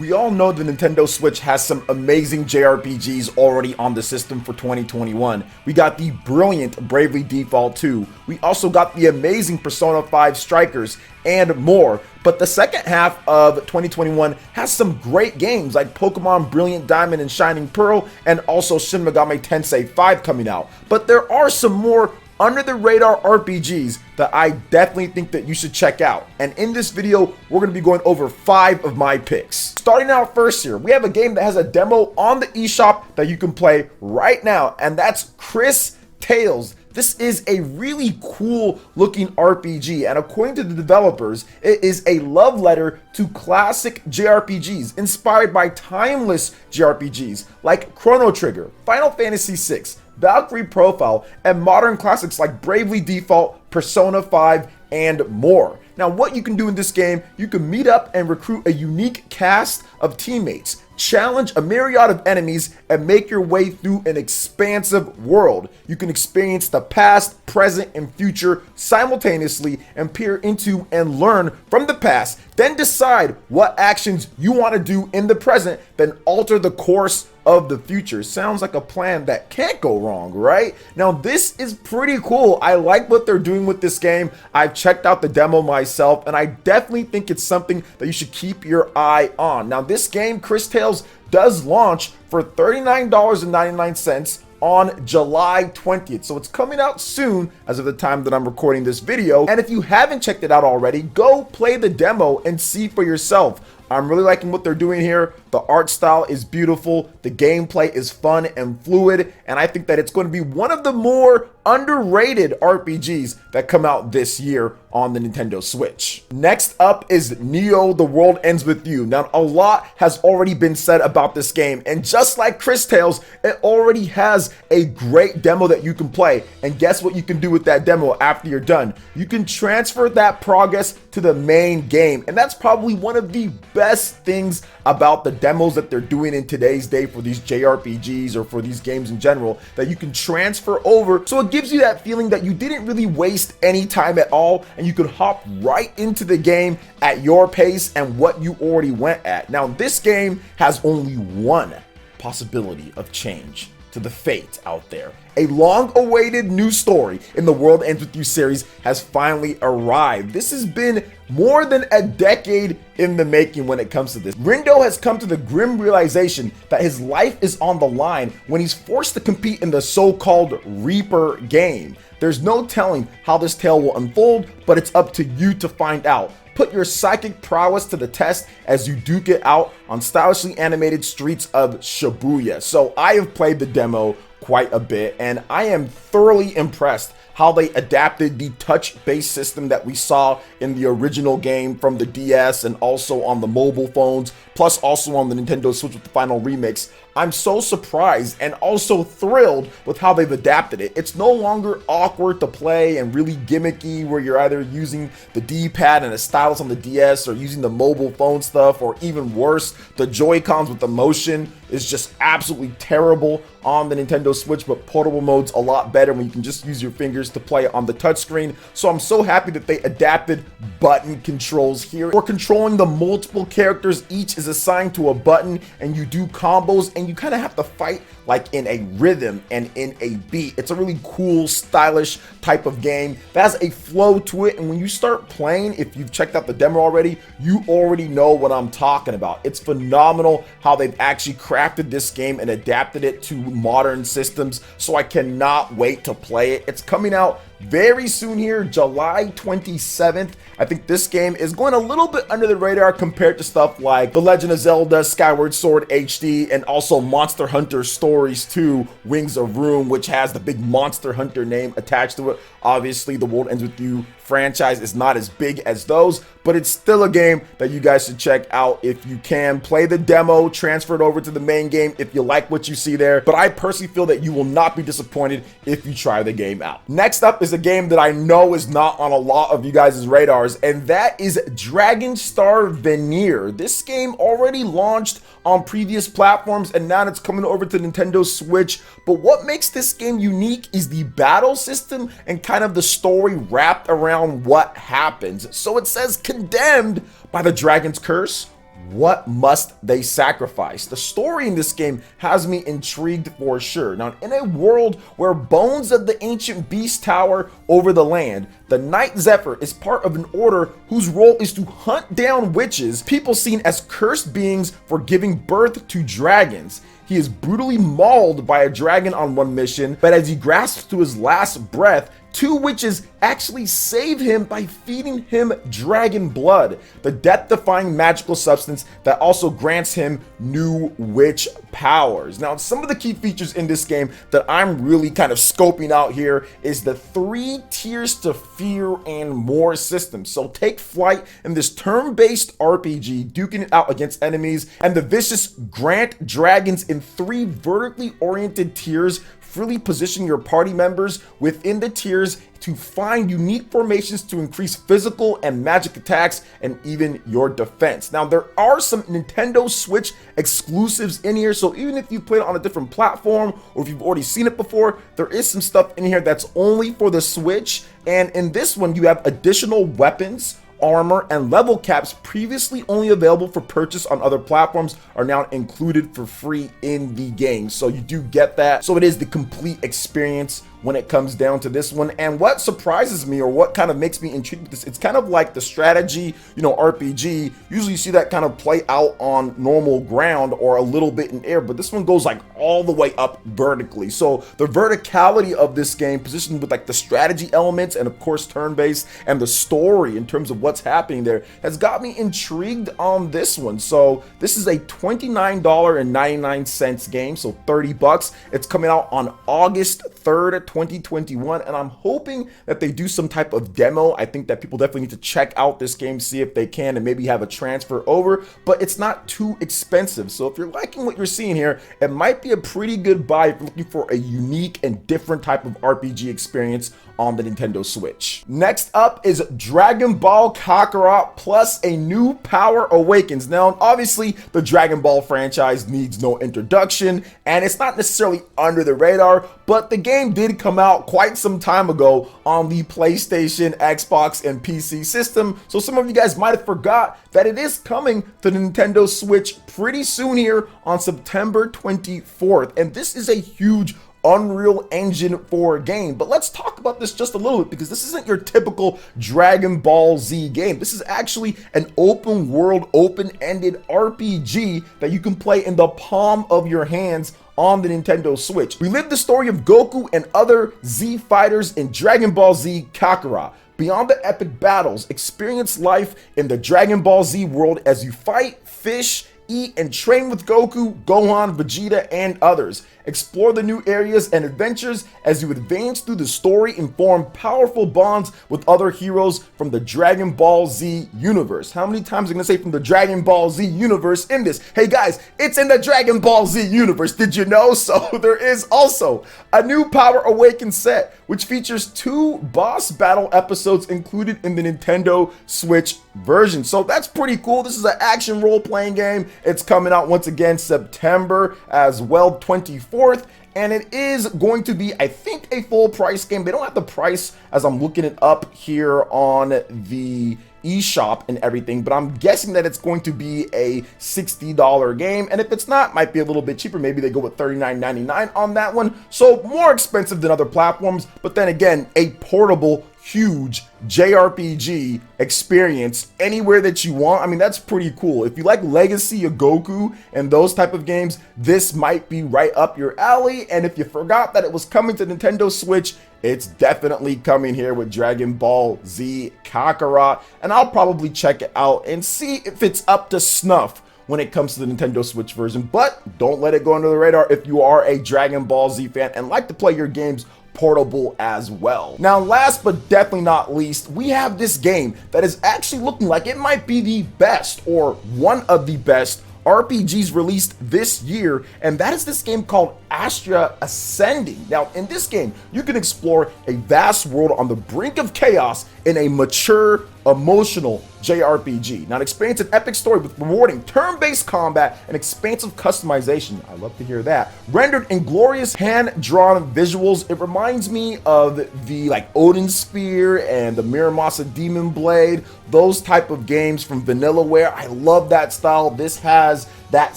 We all know the Nintendo Switch has some amazing JRPGs already on the system for 2021. We got the brilliant Bravely Default 2. We also got the amazing Persona 5 Strikers and more. But the second half of 2021 has some great games like Pokemon Brilliant Diamond and Shining Pearl and also Shin Megami Tensei V coming out. But there are some more under the radar RPGs that I definitely think that you should check out. And in this video, we're gonna be going over 5 of my picks. Starting out first here, we have a game that has a demo on the eShop that you can play right now, and that's Cris Tales. This is a really cool looking RPG, and according to the developers, it is a love letter to classic JRPGs inspired by timeless JRPGs like Chrono Trigger, Final Fantasy VI, Valkyrie Profile, and modern classics like Bravely Default, Persona 5, and more. Now, what you can do in this game, you can meet up and recruit a unique cast of teammates, challenge a myriad of enemies, and make your way through an expansive world. You can experience the past, present, and future simultaneously and peer into and learn from the past, then decide what actions you want to do in the present, then alter the course of the future. Sounds like a plan that can't go wrong, right? Now, this is pretty cool. I like what they're doing with this game. I've checked out the demo myself, and I definitely think it's something that you should keep your eye on. Now, this game, Cris Tales, does launch for $39.99 on July 20th. So it's coming out soon as of the time that I'm recording this video. And if you haven't checked it out already, go play the demo and see for yourself. I'm really liking what they're doing here. The art style is beautiful. The gameplay is fun and fluid. And I think that it's going to be one of the more underrated RPGs that come out this year on the Nintendo Switch. Next up is Neo: The World Ends With You. Now, a lot has already been said about this game, and just like Cris Tales, it already has a great demo that you can play. And guess what you can do with that demo after you're done? You can transfer that progress to the main game, and that's probably one of the best things about the demos that they're doing in today's day for these JRPGs or for these games in general, that you can transfer over, so it gives you that feeling that you didn't really waste any time at all, and you could hop right into the game at your pace and what you already went at. Now, this game has only one possibility of change to the fate out there. A long-awaited new story in the World Ends With You series has finally arrived. This has been more than a decade in the making when it comes to this. Rindo has come to the grim realization that his life is on the line when he's forced to compete in the so-called Reaper game. There's no telling how this tale will unfold, but it's up to you to find out. Put your psychic prowess to the test as you duke it out on stylishly animated streets of Shibuya. So I have played the demo quite a bit, and I am thoroughly impressed how they adapted the touch-based system that we saw in the original game from the DS and also on the mobile phones, plus also on the Nintendo Switch with the final remix. I'm so surprised and also thrilled with how they've adapted it. It's no longer awkward to play and really gimmicky where you're either using the D-pad and a stylus on the DS or using the mobile phone stuff, or even worse, the Joy-Cons with the motion is just absolutely terrible on the Nintendo Switch, but portable mode's a lot better when you can just use your fingers to play on the touchscreen. So I'm so happy that they adapted button controls here. For controlling the multiple characters, each is assigned to a button, and you do combos, and you kind of have to fight like in a rhythm and in a beat. It's a really cool, stylish type of game that has a flow to it, and when you start playing, if you've checked out the demo already, you already know what I'm talking about. It's phenomenal how they've actually crafted this game and adapted it to modern systems, so I cannot wait to play it. It's coming out very soon here, July 27th. I think this game is going a little bit under the radar compared to stuff like The Legend of Zelda Skyward Sword HD and also Monster Hunter Stories 2 Wings of Ruin, which has the big Monster Hunter name attached to it. Obviously, the World Ends With You franchise is not as big as those, but it's still a game that you guys should check out if you can. Play the demo, transfer it over to the main game if you like what you see there, but I personally feel that you will not be disappointed if you try the game out. Next up is a game that I know is not on a lot of you guys' radars, and that is Dragon Star Veneer. This game already launched on previous platforms, and now it's coming over to Nintendo Switch. But what makes this game unique is the battle system and kind of the story wrapped around what happens. So it says condemned by the dragon's curse, what must they sacrifice? The story in this game has me intrigued for sure. Now, in a world where bones of the ancient beast tower over the land, the Knight Zephyr is part of an order whose role is to hunt down witches, people seen as cursed beings for giving birth to dragons. He is brutally mauled by a dragon on one mission, but as he grasps to his last breath, two witches actually save him by feeding him dragon blood, the death-defying magical substance that also grants him new witch powers. Now, some of the key features in this game that I'm really kind of scoping out here is the 3 tiers to fear and more system. So take flight in this turn-based RPG, duking it out against enemies, and the vicious grant dragons in 3 vertically oriented tiers. Freely position your party members within the tiers to find unique formations to increase physical and magic attacks and even your defense. Now, there are some Nintendo Switch exclusives in here, so even if you played it on a different platform or if you've already seen it before, there is some stuff in here that's only for the Switch. And in this one, you have additional weapons, armor, and level caps previously only available for purchase on other platforms are now included for free in the game. So you do get that. So it is the complete experience when it comes down to this one. And what surprises me, or what kind of makes me intrigued with this, it's kind of like the strategy, RPG. Usually you see that kind of play out on normal ground or a little bit in air, but this one goes like all the way up vertically. So the verticality of this game, positioned with like the strategy elements and of course turn-based, and the story in terms of what's happening there, has got me intrigued on this one. So this is a $29.99 game, so 30 bucks. It's coming out on August 3rd, 2021, and I'm hoping that they do some type of demo. I think that people definitely need to check out this game, see if they can, and maybe have a transfer over, but it's not too expensive. So if you're liking what you're seeing here, it might be a pretty good buy if you're looking for a unique and different type of RPG experience on the Nintendo Switch. Next up is Dragon Ball Kakarot plus a new power awakens. Now, obviously, the Dragon Ball franchise needs no introduction, and it's not necessarily under the radar, but the game did come out quite some time ago on the PlayStation, Xbox, and PC system, so some of you guys might have forgot that it is coming to the Nintendo Switch pretty soon here on September 24th, and this is a huge Unreal Engine 4 game. But let's talk about this just a little bit, because this isn't your typical Dragon Ball Z game. This is actually an open world, open-ended RPG that you can play in the palm of your hands on the Nintendo Switch. We live the story of Goku and other Z fighters in Dragon Ball Z Kakarot. Beyond the epic battles, experience life in the Dragon Ball Z world as you fight, fish, eat, and train with Goku, Gohan, Vegeta, and others. Explore the new areas and adventures as you advance through the story and form powerful bonds with other heroes from the Dragon Ball Z universe. How many times am I gonna say from the Dragon Ball Z universe in this? Hey guys, it's in the Dragon Ball Z universe, did you know? So there is also a new Power Awakened set, which features 2 boss battle episodes included in the Nintendo Switch version. So that's pretty cool. This is an action role-playing game. It's coming out once again September as well, 24th, and it is going to be, I think, a full price game. They don't have the price as I'm looking it up here on the eShop and everything, but I'm guessing that it's going to be a $60 game, and if it's not, might be a little bit cheaper. Maybe they go with $39.99 on that one, so more expensive than other platforms, but then again, a portable, huge JRPG experience anywhere that you want. I mean, that's pretty cool. If you like Legacy of Goku and those type of games, this might be right up your alley. And if you forgot that it was coming to Nintendo Switch, it's definitely coming here with Dragon Ball Z Kakarot, and I'll probably check it out and see if it's up to snuff when it comes to the Nintendo Switch version. But don't let it go under the radar if you are a Dragon Ball Z fan and like to play your games portable as well. Now, last but definitely not least, we have this game that is actually looking like it might be the best, or one of the best RPGs released this year, and that is this game called Astria Ascending. Now, in this game, you can explore a vast world on the brink of chaos in a mature, emotional JRPG. Now, experience an epic story with rewarding turn-based combat and expansive customization. I love to hear that. Rendered in glorious hand-drawn visuals, it reminds me of the Odin Spear and the Miramasa Demon Blade, those type of games from Vanillaware. I love that style. This has that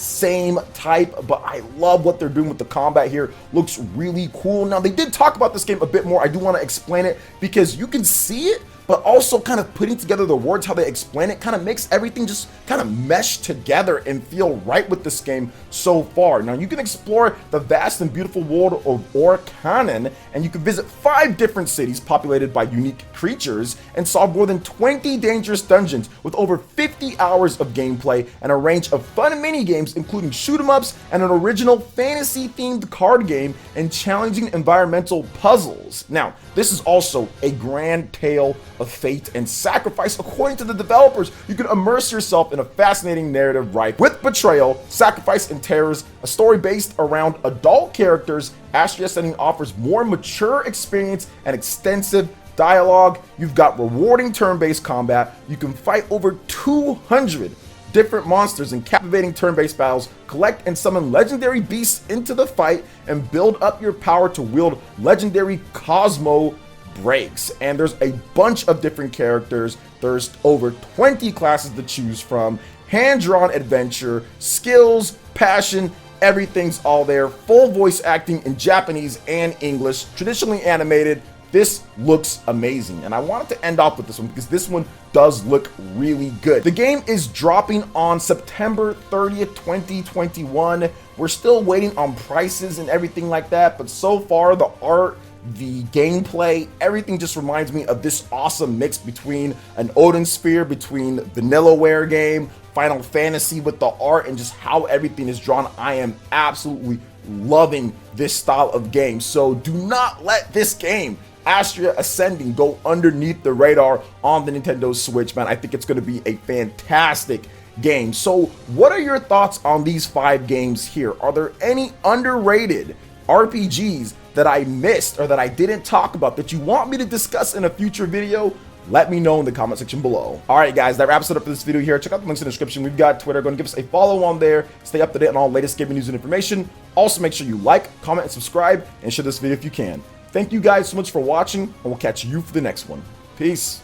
same type, but I love what they're doing with the combat here. Looks really cool. Now, they did talk about this game a bit more. I do want to explain it because you can see it, but also kind of putting together the words, how they explain it, kind of makes everything just kind of mesh together and feel right with this game so far. Now, you can explore the vast and beautiful world of Orkanen, and you can visit 5 different cities populated by unique creatures and solve more than 20 dangerous dungeons with over 50 hours of gameplay and a range of fun mini-games, including shoot-em-ups and an original fantasy-themed card game and challenging environmental puzzles. Now, this is also a grand tale of fate and sacrifice. According to the developers, you can immerse yourself in a fascinating narrative ripe with betrayal, sacrifice, and terrors. A story based around adult characters, Astria Ascending offers more mature experience and extensive dialogue. You've got rewarding turn-based combat. You can fight over 200 different monsters in captivating turn-based battles, collect and summon legendary beasts into the fight, and build up your power to wield legendary Cosmo breaks. And there's a bunch of different characters. There's over 20 classes to choose from, hand-drawn adventure, skills, passion, everything's all there. Full voice acting in Japanese and English, traditionally animated. This looks amazing, and I wanted to end off with this one because this one does look really good. The game is dropping on September 30th, 2021. We're still waiting on prices and everything like that, but so far the art, the gameplay, everything just reminds me of this awesome mix between an Odin Spear, between Vanillaware game, Final Fantasy with the art, and just how everything is drawn. I am absolutely loving this style of game. So do not let this game, Astria Ascending, go underneath the radar on the Nintendo Switch, man. I think it's going to be a fantastic game. So what are your thoughts on these 5 games here? Are there any underrated RPGs that I missed or that I didn't talk about that you want me to discuss in a future video? Let me know in the comment section below. All right, guys, that wraps it up for this video here. Check out the links in the description. We've got Twitter. Go and give us a follow on there. Stay up to date on all latest gaming news and information. Also, make sure you like, comment, and subscribe, and share this video if you can. Thank you guys so much for watching, and we'll catch you for the next one. Peace.